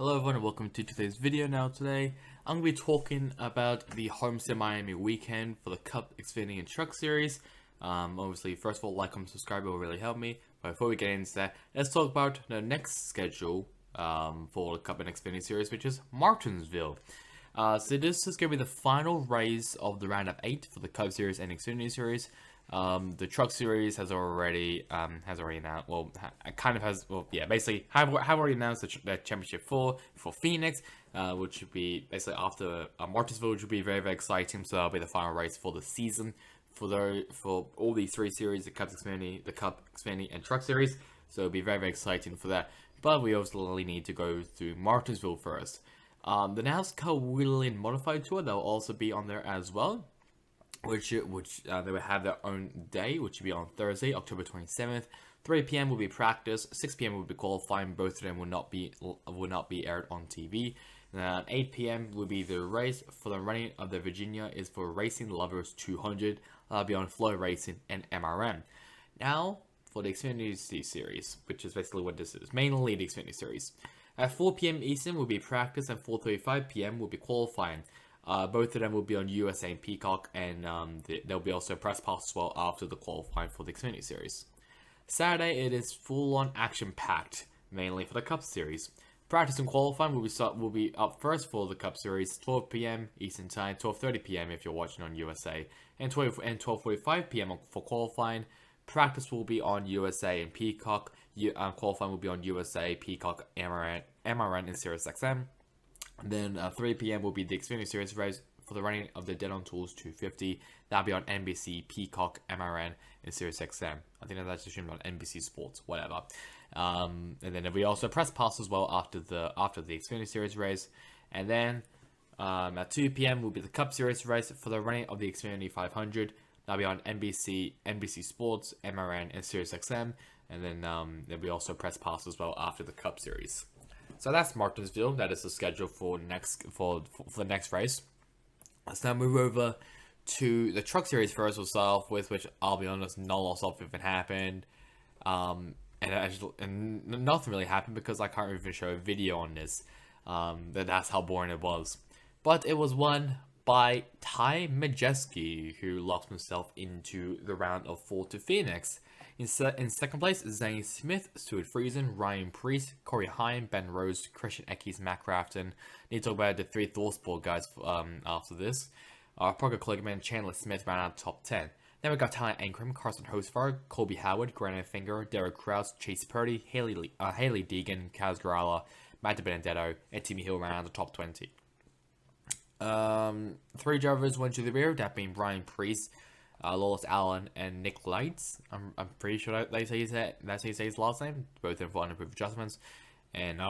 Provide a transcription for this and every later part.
Hello everyone and welcome to today's video. Now today I'm going to be talking about the Homestead Miami weekend for the Cup, Xfinity and Truck Series. Obviously first of all, like, comment, subscribe, it will really help me. But before we get into that, let's talk about the next schedule for the Cup and Xfinity Series, which is Martinsville. So this is going to be the final race of the round of 8 for the Cup Series and Xfinity Series. The Truck Series has already announced. Well, kind of has. Well, yeah, basically have already announced the championship for Phoenix, which would be basically after Martinsville, which would be very, very exciting. So that'll be the final race for the season for all these three series: the Cup, Xfinity, and Truck Series. So it'll be very, very exciting for that. But we also need to go through Martinsville first. The NASCAR Wheeling Modified Tour, they'll also be on there as well. Which they will have their own day, which will be on Thursday, October 27th. 3 p.m. will be practice. 6 p.m. will be qualifying. Both of them will not be aired on TV. And 8 p.m. will be the race for the running of the Virginia is for Racing Lovers 200. That'll be on Flow Racing and MRN. Now for the Xfinity Series, which is basically what this is, mainly the Xfinity Series. At 4 p.m. Eastern will be practice, and 4:35 p.m. will be qualifying. Both of them will be on USA and Peacock, and there'll be also a press pass as well after the qualifying for the Xfinity Series. Saturday, it is full-on action-packed, mainly for the Cup Series. Practice and qualifying will be up first for the Cup Series, 12 p.m. Eastern Time, 12:30 p.m. if you're watching on USA, and 12:45 p.m. for qualifying. Practice will be on USA and Peacock. Qualifying will be on USA, Peacock, MRN, and SiriusXM. Then 3 p.m. will be the Xfinity Series race for the running of the Dead on Tools 250. That'll be on NBC, Peacock, MRN, and SiriusXM. I think that's assumed on NBC Sports, whatever. And then there'll be also a press pass as well after the Xfinity Series race. And then at 2 p.m. will be the Cup Series race for the running of the Xfinity 500. That'll be on NBC Sports, MRN, and SiriusXM. And then there'll be also a press pass as well after the Cup Series. So that's Martinsville. That is the schedule for the next race. Let's now move over to the Truck Series first. We'll start off with, which I'll be honest, not a lot of stuff even happened, and nothing really happened because I can't even show a video on this. That's how boring it was. But it was won by Ty Majeski, who locked himself into the round of 4 to Phoenix. In second place, Zane Smith, Stuart Friesen, Ryan Preece, Corey Heim, Ben Rhodes, Christian Eckes, Matt Crafton. Need to talk about the three ThorSport guys after this. Parker Kligerman, Chandler Smith ran out top 10. Then we got Tyler Ankrum, Carson Hosford, Colby Howard, Granite Finger, Derek Krause, Chase Purdy, Haley Deegan, Kaz Grala, Matt Benedetto, and Timmy Hill ran out the top 20. 3 drivers went to the rear, that being Brian Preece, Lawless Allen, and Nick Lights. I'm pretty sure that's how you say his last name. Both of them for unimproved adjustments. And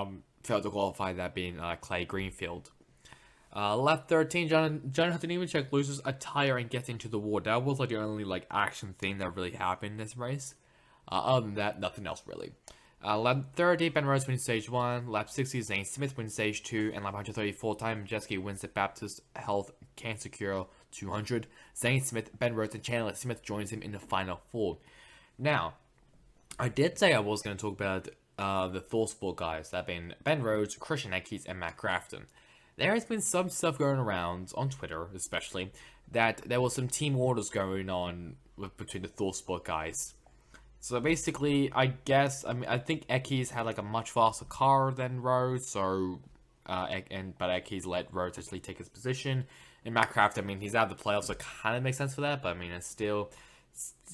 failed to qualify, that being Clay Greenfield. Lap 13, Jonathan Nemechek loses a tire and gets into the wall. That was like the only action thing that really happened in this race. Other than that, nothing else really. Lap 30, Ben Rhodes wins stage 1. Lap 60, Zane Smith wins stage 2. And lap 134, Ty Majeski wins the Baptist Health Cancer Cure 200. Zane Smith, Ben Rhodes, and Chandler Smith joins him in the final 4. Now, I did say I was going to talk about the ThorSport guys, that being Ben Rhodes, Christian Eckes, and Matt Crafton. There has been some stuff going around on Twitter, especially, that there was some team orders going on between the ThorSport guys. So basically, I think Eckes had a much faster car than Rhodes, so but Eckes let Rhodes actually take his position. And Matt Craft, he's out of the playoffs, so it kind of makes sense for that, but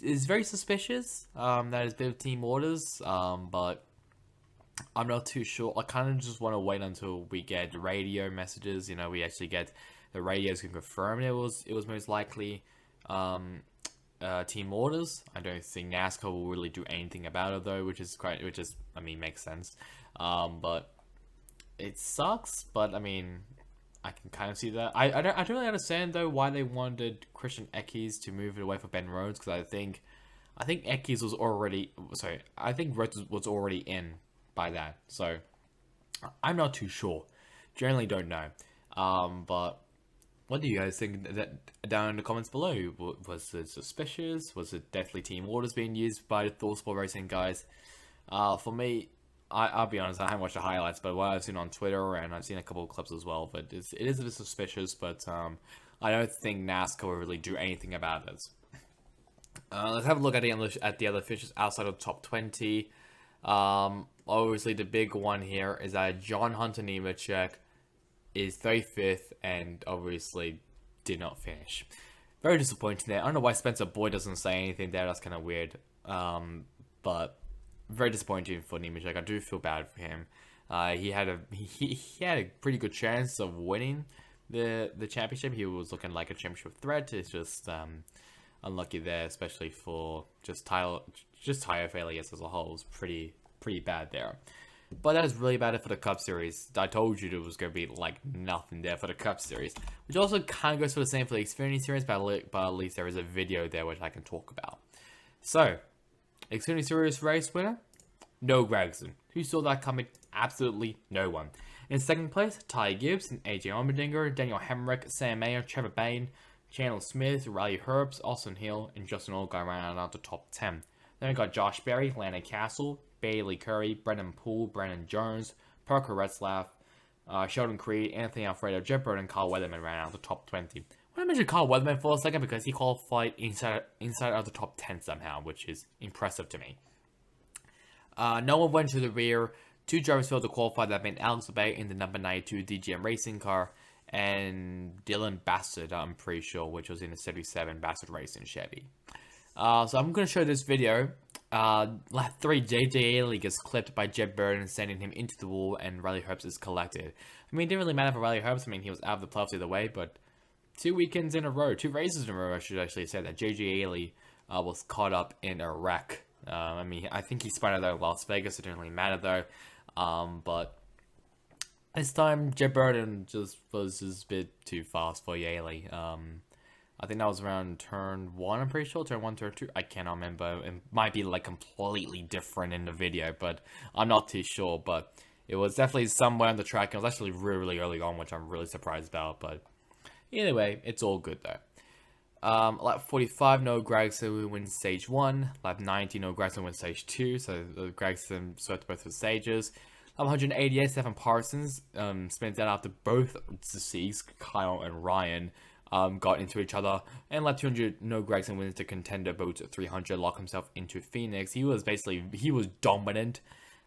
it's very suspicious that it's been team orders, but I'm not too sure. I kind of just want to wait until we get radio messages. We actually get the radios can confirm it was most likely team orders. I don't think NASCAR will really do anything about it though, which makes sense. But it sucks. But I can kind of see that. I don't really understand though why they wanted Christian Eckes to move it away for Ben Rhodes, because I think Eckes was already I think Rhodes was already in by that. So I'm not too sure. Generally don't know. But what do you guys think down in the comments below? Was it suspicious? Was it definitely team orders being used by the ThorSport Racing guys? For me, I'll be honest, I haven't watched the highlights, but what I've seen on Twitter and I've seen a couple of clips as well, but it is a bit suspicious, but I don't think NASCAR will really do anything about it. Let's have a look at the other finishes outside of the top 20. Obviously, the big one here is that John Hunter Nemechek is 35th and obviously did not finish. Very disappointing there. I don't know why Spencer Boyd doesn't say anything there. That's kind of weird. But very disappointing for Nemechek. I do feel bad for him. He had a pretty good chance of winning the championship. He was looking like a championship threat. It's just unlucky there, especially for just tire failures as a whole. It was pretty bad there. But that is really bad for the Cup Series. I told you there was going to be like nothing there for the Cup Series, which also kind of goes for the same for the Xfinity Series, but at least there is a video there which I can talk about. So, Xfinity Series race winner? No Gregson. Who saw that coming? Absolutely no one. In second place, Ty Gibbs and AJ Allmendinger, Daniel Hemrick, Sam Mayer, Trevor Bayne, Chandler Smith, Riley Herbst, Austin Hill, and Justin Allgaier ran out the top 10. Then we got Josh Berry, Landon Castle, Bailey Curry, Brendan Poole, Brandon Jones, Parker Retzlaff, Sheldon Creed, Anthony Alfredo, Jeff Burton, and Carl Weatherman ran out the top 20. I want to mention Carl Weatherman for a second because he qualified inside of the top 10 somehow, which is impressive to me. No one went to the rear. Two drivers failed to qualify. That being Alex Bay in the number 92 DGM racing car and Dylan Bassett, I'm pretty sure, which was in the 77 Bassett Racing Chevy. So I'm going to show this video. Lap 3, JJ Ailey gets clipped by Jeb Burton, sending him into the wall, and Riley Herbst is collected. I mean, it didn't really matter for Riley Herbst. I mean, he was out of the playoffs either way, but 2 weekends in a row, 2 races in a row, I should actually say, that JJ Ailey was caught up in a wreck. I mean, I think he spun out of Las Vegas. It didn't really matter, though. But this time, Jeb Burton was just a bit too fast for Ailey. I think that was around turn 1, I'm pretty sure. Turn 1, turn 2. I cannot remember. It might be like completely different in the video, but I'm not too sure. But it was definitely somewhere on the track. It was actually really, really early on, which I'm really surprised about. But anyway, it's all good though. Lap 45, Noah Gragson wins stage 1. Lap 90, Noah Gragson wins stage 2. So Gragson swept both the stages. Lap 188, Stephen Parsons spins out after both deceased, Kyle and Ryan, got into each other. And lap 200, Noah Gragson wins the contender boat 300, lock himself into Phoenix. He was dominant.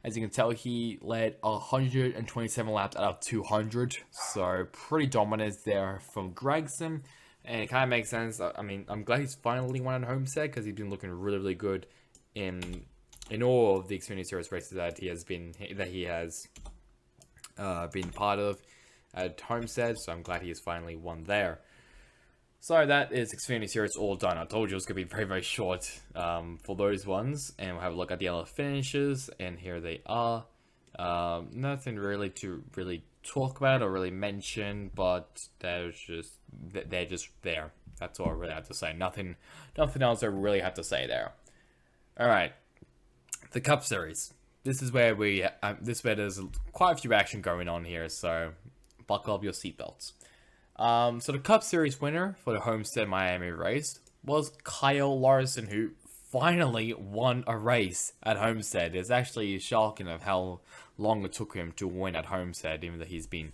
As you can tell, he led 127 laps out of 200. So pretty dominant there from Gragson. And it kind of makes sense. I mean, I'm glad he's finally won on Homestead because he's been looking really, really good in all of the Xfinity Series races that he has been part of at Homestead. So I'm glad he has finally won there. So that is Xfinity Series all done. I told you it was going to be very, very short for those ones. And we'll have a look at the other finishes. And here they are. Nothing really to talk about or really mention, but they're just there. That's all I really have to say. Nothing else I really have to say there. All right, the Cup Series. This is where there's quite a few action going on here. So buckle up your seatbelts. So the Cup Series winner for the Homestead Miami race was Kyle Larson, who finally won a race at Homestead. It's actually shocking of how long it took him to win at Homestead, even though he's been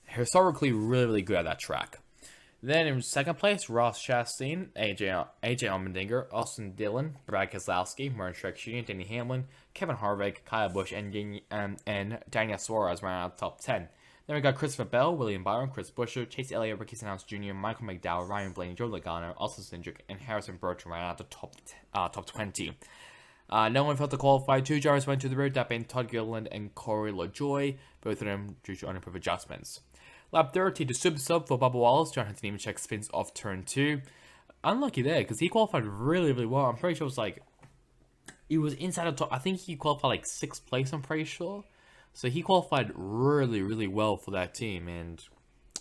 historically really, really good at that track. Then in second place, Ross Chastain, AJ Allmendinger, Austin Dillon, Brad Keselowski, Martin Truex Jr., Denny Hamlin, Kevin Harvick, Kyle Busch, and Daniel Suarez ran out of the top 10. Then we got Christopher Bell, William Byron, Chris Buescher, Chase Elliott, Ricky Stenhouse Jr., Michael McDowell, Ryan Blaney, Joe Logano, Austin Cindric, and Harrison Burton ran out the top 20. No one failed to qualify. 2 drivers went to the road, that being Todd Gilliland and Corey LaJoie, both of them due to unimproved adjustments. Lap 30, the sub for Bubba Wallace. John Hunter Nemechek spins off turn 2. Unlucky there, because he qualified really, really well. I'm pretty sure he was inside the top. I think he qualified like 6th place, I'm pretty sure. So he qualified really, really well for that team, and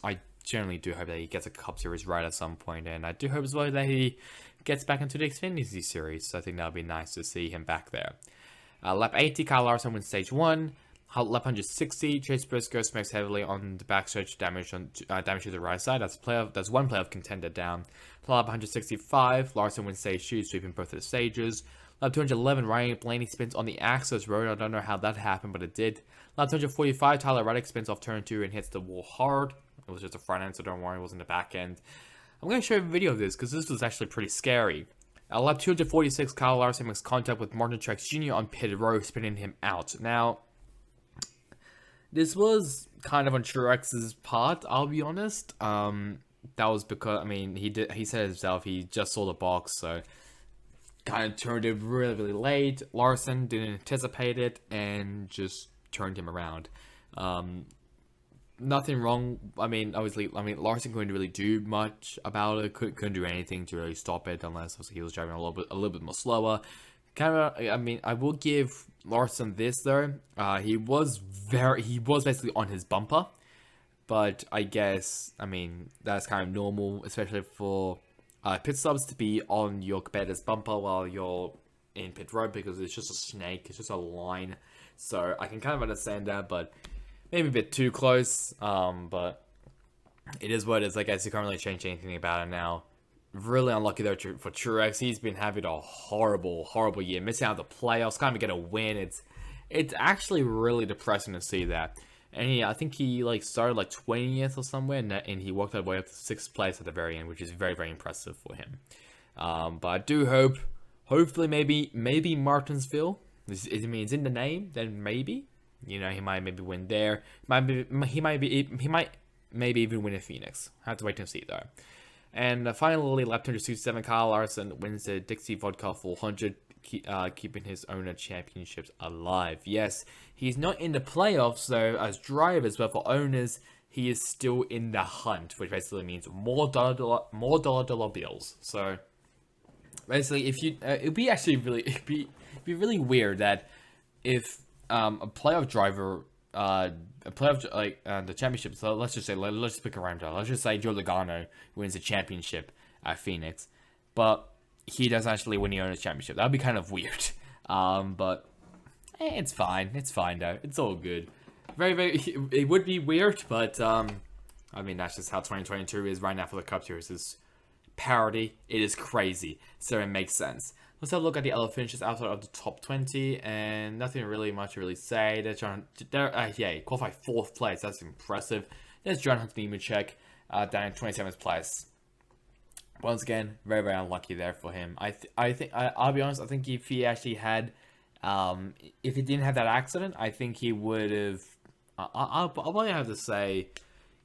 I generally do hope that he gets a Cup Series ride at some point, and I do hope as well that he gets back into the Xfinity Series. So I think that would be nice to see him back there. Lap 80, Kyle Larson wins stage 1. Lap 160, Chase Briscoe smacks heavily on the backstretch, damage to the right side. That's one playoff contender down. Lap 165, Larson wins stage 2, sweeping both of the stages. Lap 211, Ryan Blaney spins on the access road. I don't know how that happened, but it did. Lap 245, Tyler Reddick spins off turn 2 and hits the wall hard. It was just a front end, so don't worry, it wasn't the back end. I'm going to show you a video of this because this was actually pretty scary. At lap 246, Kyle Larson makes contact with Martin Truex Jr. on pit road, spinning him out. Now, this was kind of on Truex's part, I'll be honest. That was because, I mean, he said himself, he just saw the box, so kind of turned it really, really late. Larson didn't anticipate it and just turned him around. Nothing wrong. I mean, obviously, Larson couldn't really do much about it. Couldn't do anything to really stop it unless obviously he was driving a little bit more slower. I mean, I will give Larson this though. He was basically on his bumper, but I guess, I mean, that's kind of normal, especially for pit stops to be on your competitor's bumper while you're in pit road, because it's just a snake, it's just a line. So I can kind of understand that, but maybe a bit too close. But it is what it is. I guess you can't really change anything about it now. Really unlucky though for Truex. He's been having a horrible, horrible year, missing out the playoffs, can't even get a win. It's actually really depressing to see that. And I think he like started like 20th or somewhere, and he worked his way up to 6th place at the very end, which is very, very impressive for him. But I do hopefully maybe Martinsville. I mean, it's in the name, then maybe, you know, he might maybe win there. He might maybe even win in Phoenix. Have to wait and see though. And finally, lap 267, Kyle Larson wins the Dixie Vodka 400, keeping his owner championships alive. Yes, he's not in the playoffs though as drivers, but for owners, he is still in the hunt, which basically means more dollar bills. So basically, if you, it'd be really weird that if a playoff driver, the championship. So let's just pick a random. Let's just say Joe Logano wins the championship at Phoenix, but he doesn't actually win the Owners' Championship. That'd be kind of weird. But it's fine. It's fine though. It's all good. It would be weird, but I mean, that's just how 2022 is right now for the Cup Series. It's parody. It is crazy, so it makes sense. Let's have a look at the other finishes outside of the top 20, and nothing really much to really say. He qualified 4th place. That's impressive. There's John Hunter Nemechek down in 27th place. Once again, very, very unlucky there for him. I'll be honest, I think if he actually had, if he didn't have that accident, I think he would have, I'll probably have to say,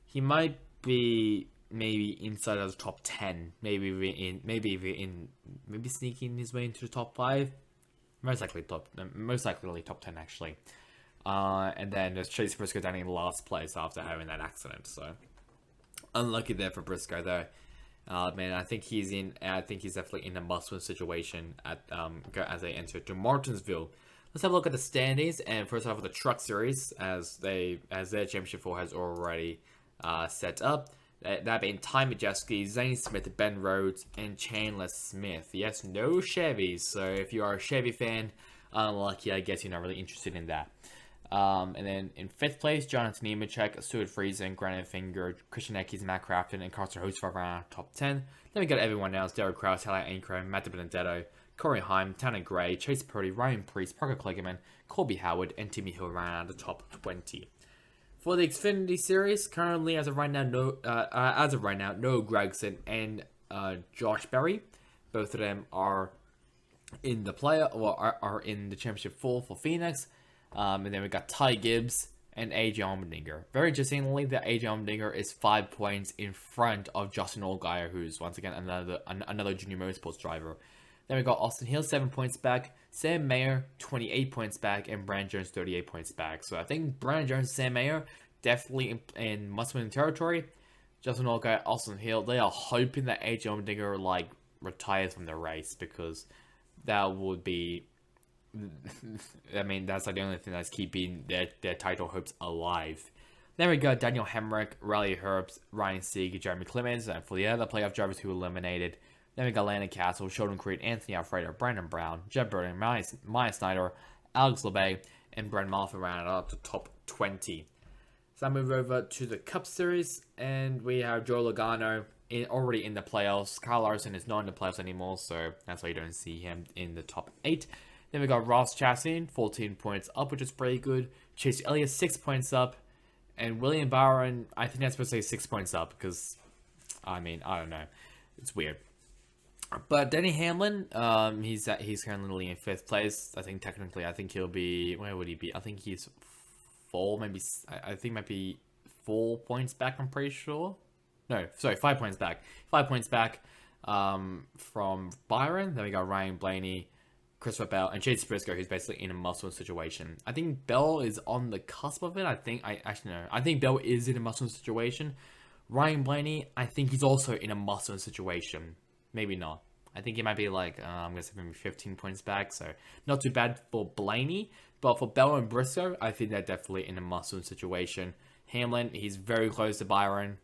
he might be maybe inside of the top 10, maybe sneaking his way into the top 5, most likely top 10 actually. And then there's Chase Briscoe down in last place after having that accident. So unlucky there for Briscoe though. Man, I think he's definitely in a must-win situation as they enter to Martinsville. Let's have a look at the standings, and first off with the Truck Series as their championship 4 has already set up. That being Ty Majeski, Zane Smith, Ben Rhodes, and Chandler Smith. Yes, no Chevys. So if you are a Chevy fan, unlucky, I guess you're not really interested in that. And then in 5th place, Jonathan Nemechek, Stuart Friesen, Granite Finger, Christian Eckes, Matt Crafton, and Carter Host for around top 10. Then we got everyone else: Derek Krause, Halle Ankrum, Matt Benedetto, Corey Heim, Tanner Gray, Chase Purdy, Ryan Preece, Parker Kligerman, Colby Howard, and Timmy Hill around the top 20. For the Xfinity Series, currently as of right now, Noah Gragson and Josh Berry, both of them are in the are in the championship 4 for Phoenix. And then we got Ty Gibbs and AJ Allmendinger. Very interestingly, that AJ Allmendinger is 5 points in front of Justin Allgaier, who's once again another junior motorsports driver. Then we got Austin Hill 7 points back, Sam Mayer 28 points back, and Brandon Jones 38 points back. So I think Brandon Jones and Sam Mayer definitely in must-win territory. Justin Allgaier, Austin Hill, they are hoping that AJ Allmendinger like retires from the race, because that would be, I mean, that's like the only thing that's keeping their title hopes alive. Then we got Daniel Hemrick, Riley Herbst, Ryan Sieg, Jeremy Clemens, and for the other playoff drivers who were eliminated, then we got Landon Castle, Sheldon Creed, Anthony Alfredo, Brandon Brown, Jeb Burton, Maya Snyder, Alex LeBay, and Brent Moffitt rounded up to top 20. So I move over to the Cup Series, and we have Joe Logano already in the playoffs. Kyle Larson is not in the playoffs anymore, so that's why you don't see him in the top 8. Then we got Ross Chastain, 14 points up, which is pretty good. Chase Elliott, 6 points up. And William Byron, I think that's supposed to say 6 points up, because, I mean, I don't know. It's weird. But Denny Hamlin, he's currently in 5th place. I think technically, he'll be, where would he be? I think he's 4, maybe, I think might be 4 points back, I'm pretty sure. No, sorry, 5 points back. 5 points back from Byron. Then we got Ryan Blaney, Christopher Bell, and Chase Briscoe, who's basically in a muscle situation. I think Bell is on the cusp of it. I think Bell is in a muscle situation. Ryan Blaney, I think he's also in a muscle situation. Maybe not. I think he might be like, I'm going to say maybe 15 points back, so not too bad for Blaney. But for Bell and Briscoe, I think they're definitely in a muscle situation. Hamlin, he's very close to Byron.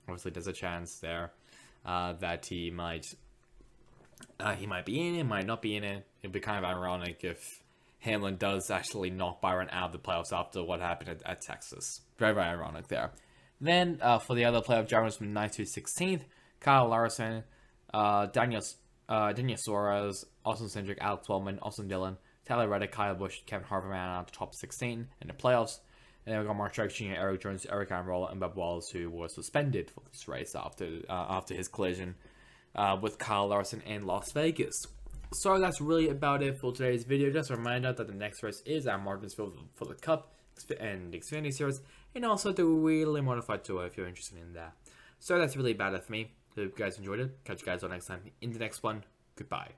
Obviously, there's a chance there that he might be in it, might not be in it. It'd be kind of ironic if Hamlin does actually knock Byron out of the playoffs after what happened at Texas. Very, very ironic there. Then, for the other playoff drivers from 9th to 16th, Kyle Larson, Daniel Suarez, Austin Cindric, Alex Wellman, Austin Dillon, Tyler Reddick, Kyle Busch, Kevin Harvick ran out the top 16 in the playoffs. And then we got Mark Truex Jr., Eric Jones, Eric Almirola, and Bob Wallace, who was suspended for this race after his collision with Kyle Larson in Las Vegas. So that's really about it for today's video. Just a reminder that the next race is at Martinsville for the Cup and the Xfinity Series, and also the really modified tour if you're interested in that. So that's really about it for me. Hope you guys enjoyed it. Catch you guys all next time in the next one. Goodbye.